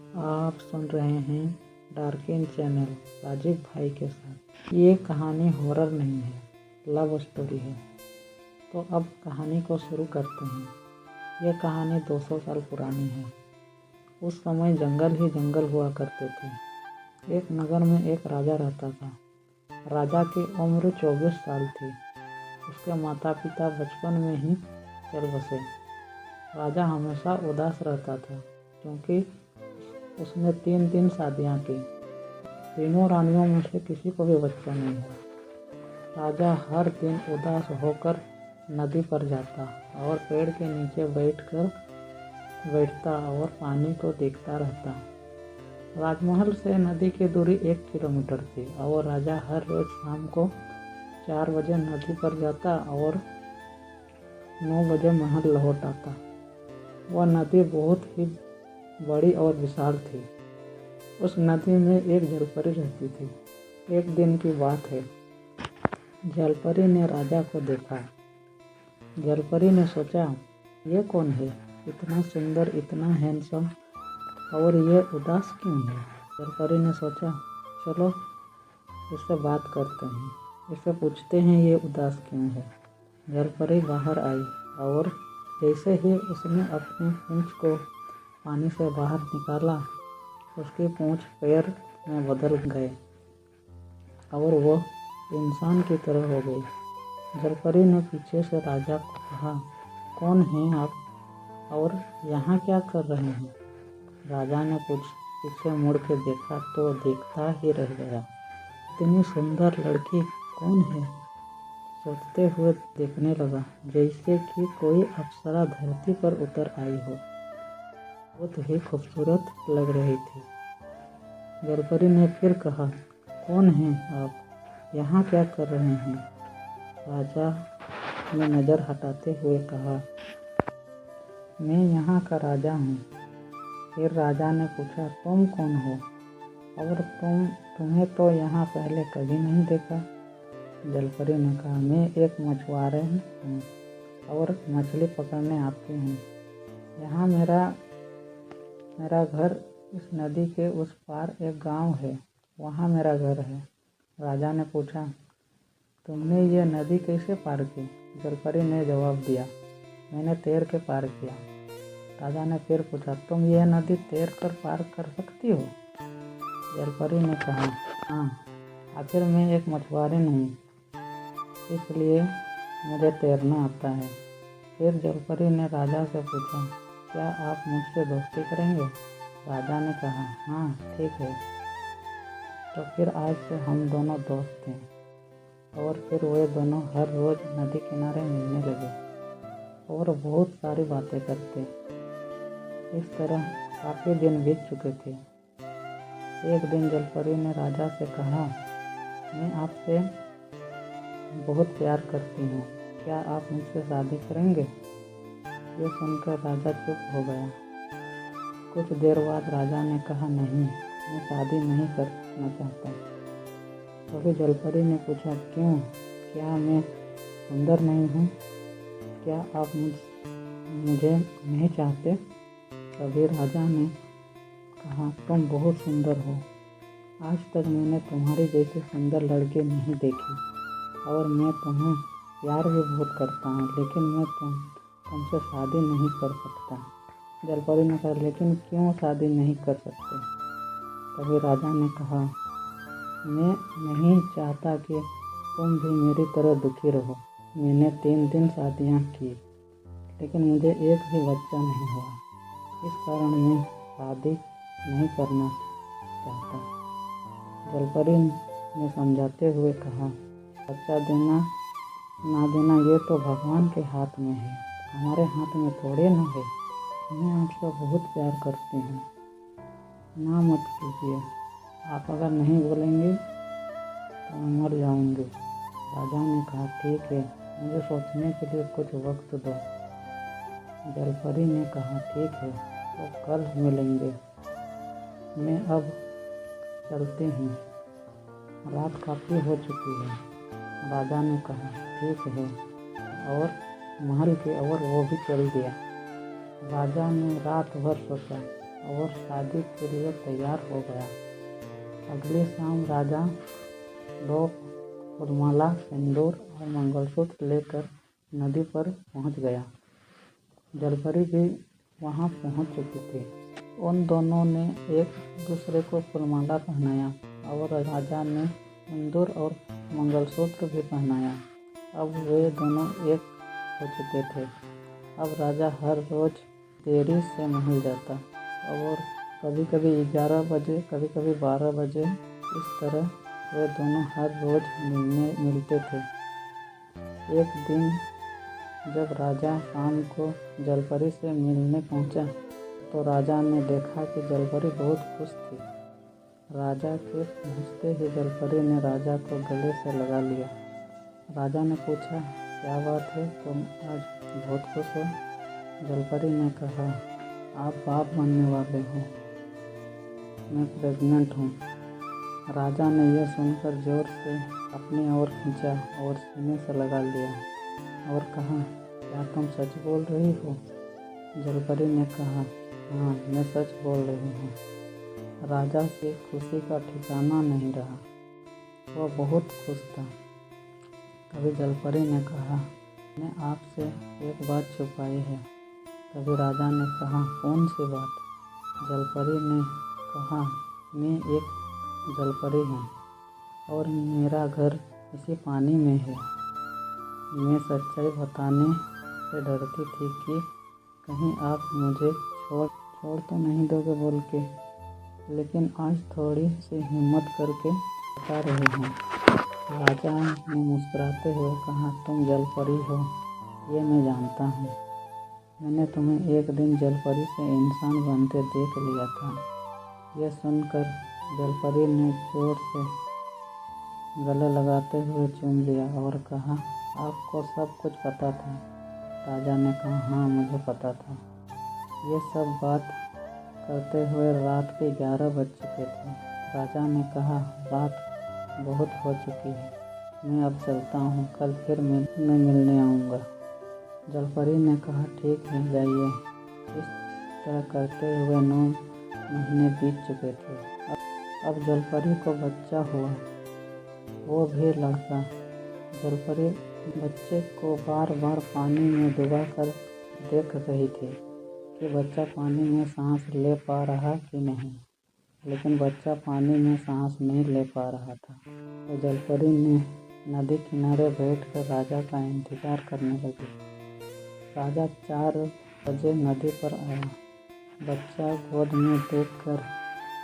आप सुन रहे हैं डार्किन चैनल राजीव भाई के साथ। ये कहानी हॉरर नहीं है, लव स्टोरी है। तो अब कहानी को शुरू करते हैं। यह कहानी 200 साल पुरानी है। उस समय जंगल ही जंगल हुआ करते थे। एक नगर में एक राजा रहता था। राजा की उम्र 24 साल थी। उसके माता पिता बचपन में ही चल बसे। राजा हमेशा उदास रहता था क्योंकि उसने 3 शादियां की। तीनों रानियों में से किसी को भी बच्चा नहीं हुआ। राजा हर दिन उदास होकर नदी पर जाता और पेड़ के नीचे बैठता और पानी को देखता रहता। राजमहल से नदी की दूरी 1 किलोमीटर थी और राजा हर रोज शाम को 4 बजे नदी पर जाता और 9 बजे महल लौट आता। वह नदी बहुत ही बड़ी और विशाल थी। उस नदी में एक जलपरी रहती थी। एक दिन की बात है, जलपरी ने राजा को देखा। जलपरी ने सोचा, ये कौन है? इतना सुंदर, इतना हैंडसम, और ये उदास क्यों है? जलपरी ने सोचा, चलो इससे बात करते हैं, इससे पूछते हैं ये उदास क्यों है। जलपरी बाहर आई और जैसे ही उसने अपनी पूंछ को पानी से बाहर निकाला, उसकी पूंछ पैर में बदल गए और वह इंसान की तरह हो गई। जलपरी ने पीछे से राजा को कहा, कौन हैं आप और यहाँ क्या कर रहे हैं? राजा ने पीछे मुड़ के देखा तो देखता ही रह गया। इतनी सुंदर लड़की कौन है? सोचते हुए देखने लगा जैसे कि कोई अप्सरा धरती पर उतर आई हो। बहुत ही खूबसूरत लग रही थी। जलपरी ने फिर कहा, कौन हैं आप? यहाँ क्या कर रहे हैं? राजा ने नज़र हटाते हुए कहा, मैं यहाँ का राजा हूँ। फिर राजा ने पूछा, तुम कौन हो और तुम्हें तो यहाँ पहले कभी नहीं देखा। जलपरी ने कहा, मैं एक मछुआरा हूँ और मछली पकड़ने आती हूँ। यहाँ मेरा घर इस नदी के उस पार एक गांव है, वहाँ मेरा घर है। राजा ने पूछा, तुमने ये नदी कैसे पार की? जलपरी ने जवाब दिया, मैंने तैर के पार किया। राजा ने फिर पूछा, तुम ये नदी तैर कर पार कर सकती हो? जलपरी ने कहा, हाँ, आखिर मैं एक मछुआरी नहीं, इसलिए मुझे तैरना आता है। फिर जलपरी ने राजा से पूछा, क्या आप मुझसे दोस्ती करेंगे? राजा ने कहा, हाँ ठीक है। तो फिर आज से हम दोनों दोस्त हैं। और फिर वे दोनों हर रोज नदी किनारे मिलने लगे और बहुत सारी बातें करते। इस तरह काफ़ी दिन बीत चुके थे। एक दिन जलपरी ने राजा से कहा, मैं आपसे बहुत प्यार करती हूँ, क्या आप मुझसे शादी करेंगे? ये सुनकर राजा चुप हो गया। कुछ देर बाद राजा ने कहा, नहीं, मैं शादी नहीं करना चाहता। तभी जलपरी ने पूछा, क्यों? क्या मैं सुंदर नहीं हूँ? क्या आप मुझे नहीं चाहते? तभी राजा ने कहा, तुम बहुत सुंदर हो। आज तक मैंने तुम्हारी जैसी सुंदर लड़की नहीं देखी और मैं तुम्हें प्यार भी बहुत करता हूँ, लेकिन मैं तुमसे शादी नहीं कर सकता। जलपरी ने कहा, लेकिन क्यों शादी नहीं कर सकते? तभी राजा ने कहा, मैं नहीं चाहता कि तुम भी मेरी तरह दुखी रहो। मैंने 3 शादियाँ की, लेकिन मुझे एक भी बच्चा नहीं हुआ। इस कारण मैं शादी नहीं करना चाहता। जलपरी ने समझाते हुए कहा, बच्चा देना ना देना ये तो भगवान के हाथ में है, हमारे हाथ में थोड़े ना है। मैं आपसे बहुत प्यार करती हूँ, ना मत कीजिए। आप अगर नहीं बोलेंगे तो मैं मर जाऊँगी। राजा ने कहा, ठीक है, मुझे सोचने के लिए कुछ वक्त दो। जलपरी ने कहा, ठीक है, तो कल मिलेंगे। मैं अब चलती हूँ, रात काफ़ी हो चुकी है। राजा ने कहा, ठीक है, और महल की ओर वो भी चल दिया। राजा ने रात भर सोचा, और शादी के लिए तैयार हो गया। अगली शाम राजा 2 फूलमाला, सिंदूर और मंगलसूत्र लेकर नदी पर पहुंच गया। जलपरी भी वहां पहुंच चुकी थी। उन दोनों ने एक दूसरे को फूलमाला पहनाया और राजा ने सिंदूर और मंगलसूत्र भी पहनाया। अब वे दोनों एक हो चुके थे। अब राजा हर रोज देरी से महल जाता और कभी कभी 11 बजे, कभी कभी 12 बजे। इस तरह वे दोनों हर रोज मिलते थे। एक दिन जब राजा शाम को जलपरी से मिलने पहुंचा तो राजा ने देखा कि जलपरी बहुत खुश थी। राजा के पहुंचते ही जलपरी ने राजा को गले से लगा लिया। राजा ने पूछा, क्या बात है, तुम आज बहुत खुश हो? जलपरी ने कहा, आप बाप बनने वाले हो, मैं प्रेग्नेंट हूँ। राजा ने यह सुनकर जोर से अपनी ओर खींचा और सीने से लगा लिया और कहा, क्या तुम सच बोल रही हो? जलपरी ने कहा, हाँ, मैं सच बोल रही हूँ। राजा की खुशी का ठिकाना नहीं रहा। वह बहुत खुश था। तभी जलपरी ने कहा, मैंने आपसे एक बात छुपाई है। तभी राजा ने कहा, कौन सी बात? जलपरी ने कहा, मैं एक जलपरी हूँ और मेरा घर इसी पानी में है। मैं सच्चाई बताने से डरती थी कि कहीं आप मुझे छोड़ तो नहीं दोगे बोल के, लेकिन आज थोड़ी सी हिम्मत करके बता रही हूँ। राजा ने मुस्कुराते हुए कहा, तुम जलपरी हो, ये मैं जानता हूँ। मैंने तुम्हें एक दिन जलपरी से इंसान बनते देख लिया था। यह सुनकर जलपरी ने जोर से गले लगाते हुए चूम लिया और कहा, आपको सब कुछ पता था? राजा ने कहा, हाँ, मुझे पता था। ये सब बात करते हुए रात के 11 बज चुके थे। राजा ने कहा, रात बहुत हो चुकी है, मैं अब चलता हूँ, कल फिर मैं मिलने आऊँगा। जलपरी ने कहा, ठीक है, जाइए। इस तरह करते हुए 9 महीने बीत चुके थे। अब जलपरी को बच्चा हुआ, वो भी लड़का। जलपरी बच्चे को बार बार पानी में डुबा कर देख रही थी कि बच्चा पानी में सांस ले पा रहा कि नहीं, लेकिन बच्चा पानी में सांस नहीं ले पा रहा था। तो जलपरी ने नदी किनारे बैठकर राजा का इंतजार करने लगी। राजा 4 बजे नदी पर आया। बच्चा गोद में देखकर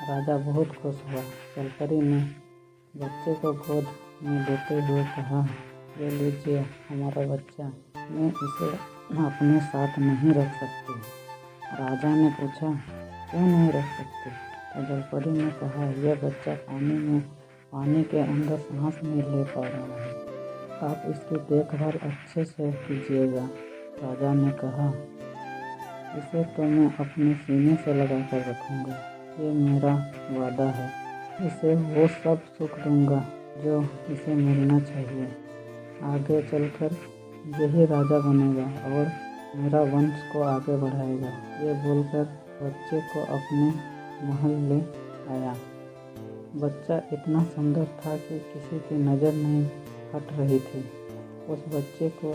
राजा बहुत खुश हुआ। जलपरी ने बच्चे को गोद में लेते हुए कहा, ये लीजिए हमारा बच्चा, मैं इसे अपने साथ नहीं रख सकती। राजा ने पूछा, क्यों नहीं रख सकती? तो जलपरी ने कहा, यह बच्चा पानी के अंदर सांस नहीं ले पा रहा है, आप इसकी देखभाल अच्छे से कीजिएगा। राजा ने कहा, इसे तो मैं अपने सीने से लगा कर रखूँगा, ये मेरा वादा है। इसे वो सब सुख दूंगा जो इसे मिलना चाहिए। आगे चलकर यही राजा बनेगा और मेरा वंश को आगे बढ़ाएगा। ये बोलकर बच्चे को अपने महल ले आया। बच्चा इतना सुंदर था कि किसी की नज़र नहीं हट रही थी। उस बच्चे को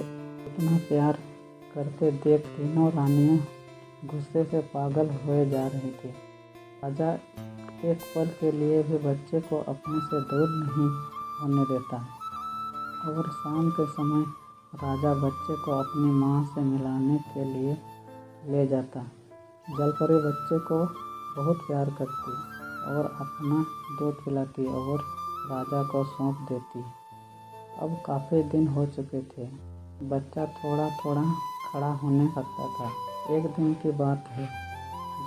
इतना प्यार करते देख तीनों रानियां गुस्से से पागल हुए जा रही थी। राजा एक पल के लिए भी बच्चे को अपने से दूर नहीं होने देता और शाम के समय राजा बच्चे को अपनी माँ से मिलाने के लिए ले जाता। जलपरी बच्चे को बहुत प्यार करती और अपना दूध पिलाती और राजा को सौंप देती। अब काफ़ी दिन हो चुके थे। बच्चा थोड़ा थोड़ा खड़ा होने लगता था। एक दिन की बात है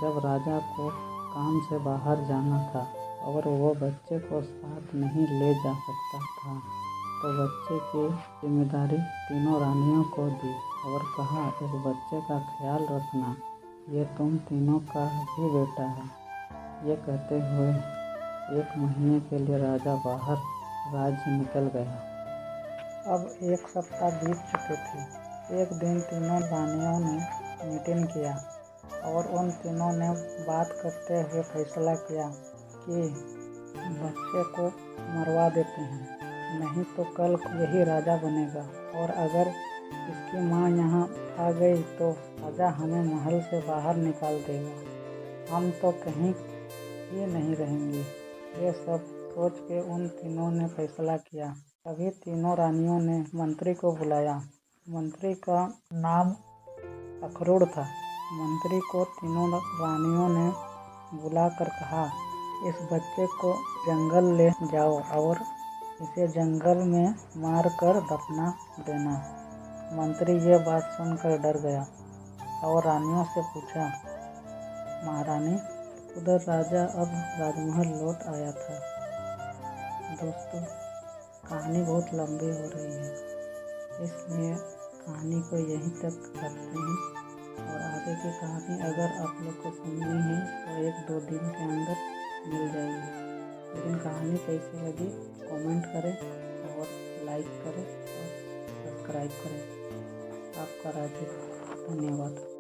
जब राजा को काम से बाहर जाना था और वो बच्चे को साथ नहीं ले जा सकता था, तो बच्चे की जिम्मेदारी तीनों रानियों को दी और कहा, इस बच्चे का ख्याल रखना, ये तुम तीनों का भी बेटा है। ये कहते हुए 1 महीने के लिए राजा बाहर राज्य निकल गया। अब 1 सप्ताह बीत चुके थे। एक दिन तीनों रानियों ने मीटिंग किया और उन तीनों ने बात करते हुए फैसला किया कि बच्चे को मरवा देते हैं, नहीं तो कल यही राजा बनेगा, और अगर इसकी माँ यहाँ आ गई तो राजा हमें महल से बाहर निकाल देगा, हम तो कहीं भी नहीं रहेंगे। ये सब सोच के उन तीनों ने फैसला किया। तभी तीनों रानियों ने मंत्री को बुलाया। मंत्री का नाम अखरोड़ था। मंत्री को तीनों रानियों ने बुलाकर कहा, इस बच्चे को जंगल ले जाओ और इसे जंगल में मार कर दफना देना। मंत्री ये बात सुनकर डर गया और रानियों से पूछा, महारानी, उधर राजा अब राजमहल लौट आया था। दोस्तों, कहानी बहुत लंबी हो रही है, इसलिए कहानी को यहीं तक रखते हैं, और आगे की कहानी अगर आप लोग को सुननी है तो 1-2 दिन के अंदर मिल जाएगी। लेकिन कहानी कैसी लगी कमेंट करें और लाइक करें और सब्सक्राइब करें। आपका राजीव, धन्यवाद।